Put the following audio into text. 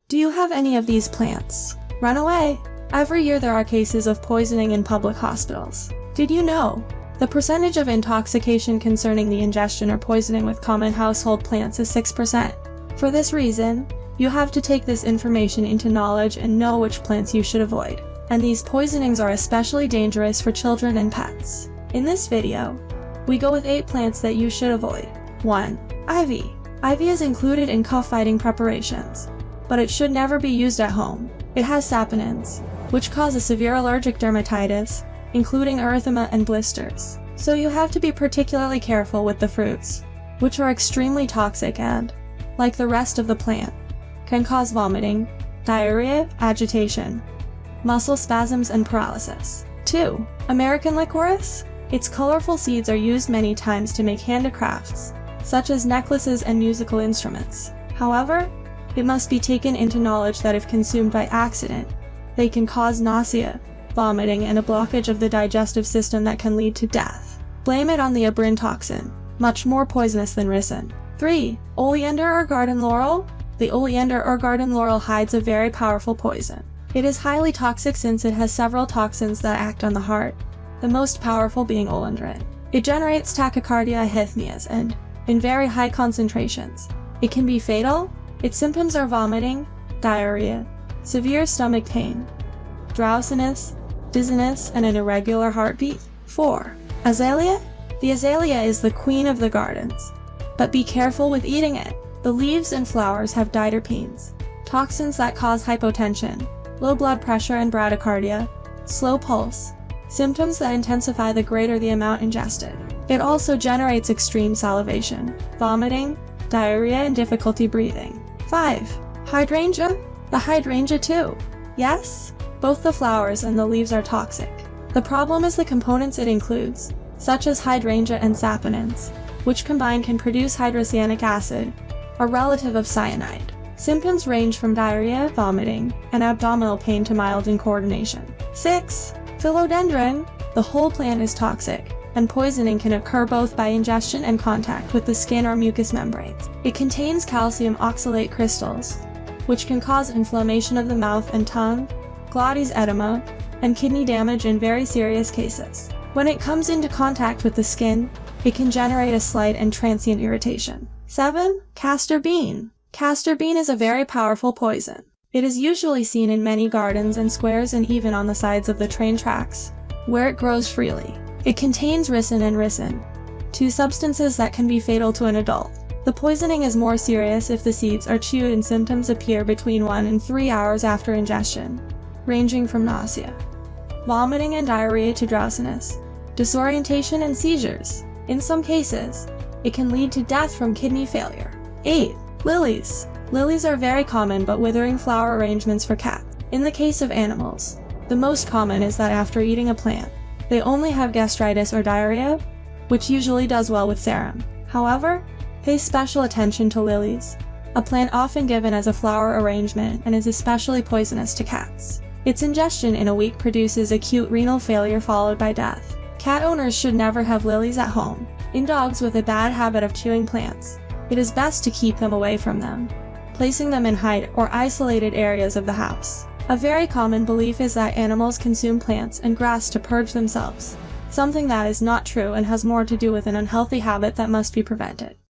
Do you have any of these plants? Runaway! Every year there are cases of poisoning in public hospitals. Did you know? The percentage of intoxication concerning the ingestion or poisoning with common household plants is 6%. For this reason, you have to take this information into knowledge and know which plants you should avoid. And these poisonings are especially dangerous for children and pets. In this video, we go with 8 plants that you should avoid. 1. Ivy. Ivy is included in cough fighting preparations, but it should never be used at home. It has saponins, which cause a severe allergic dermatitis, including erythema and blisters. So you have to be particularly careful with the fruits, which are extremely toxic and, like the rest of the plant, can cause vomiting, diarrhea, agitation, muscle spasms, and paralysis. 2. American liquorice. Its colorful seeds are used many times to make handicrafts, such as necklaces and musical instruments. However, it must be taken into knowledge that if consumed by accident, they can cause nausea, vomiting, and a blockage of the digestive system that can lead to death. Blame it on the abrin toxin, much more poisonous than ricin. 3. Oleander or garden laurel. The oleander or garden laurel hides a very powerful poison. It is highly toxic since it has several toxins that act on the heart, the most powerful being oleander. It generates tachycardia, arrhythmias, and, in very high concentrations, it can be fatal. Its symptoms are vomiting, diarrhea, severe stomach pain, drowsiness, dizziness, and an irregular heartbeat. 4. Azalea. The azalea is the queen of the gardens, but be careful with eating it. The leaves and flowers have diterpenes, toxins that cause hypotension, low blood pressure and bradycardia, slow pulse, symptoms that intensify the greater the amount ingested. It also generates extreme salivation, vomiting, diarrhea, and difficulty breathing. 5. Hydrangea. The hydrangea too. Yes, both the flowers and the leaves are toxic. The problem is the components it includes, such as hydrangea and saponins, which combined can produce hydrocyanic acid, a relative of cyanide. Symptoms range from diarrhea, vomiting, and abdominal pain to mild incoordination. 6. Philodendron. The whole plant is toxic, and poisoning can occur both by ingestion and contact with the skin or mucous membranes. It contains calcium oxalate crystals, which can cause inflammation of the mouth and tongue, glottis edema, and kidney damage in very serious cases. When it comes into contact with the skin, it can generate a slight and transient irritation. 7. Castor bean. Castor bean is a very powerful poison. It is usually seen in many gardens and squares and even on the sides of the train tracks, where it grows freely. It contains ricin and ricin, 2 substances that can be fatal to an adult. The poisoning is more serious if the seeds are chewed and symptoms appear between 1 and 3 hours after ingestion, ranging from nausea, vomiting and diarrhea to drowsiness, disorientation, and seizures. In some cases, it can lead to death from kidney failure. 8. Lilies. Lilies are very common but withering flower arrangements for cats. In the case of animals, the most common is that after eating a plant, they only have gastritis or diarrhea, which usually does well with serum. However, pay special attention to lilies, a plant often given as a flower arrangement and is especially poisonous to cats. Its ingestion in a week produces acute renal failure followed by death. Cat owners should never have lilies at home. In dogs with a bad habit of chewing plants, it is best to keep them away from them, placing them in hide or isolated areas of the house. A very common belief is that animals consume plants and grass to purge themselves, something that is not true and has more to do with an unhealthy habit that must be prevented.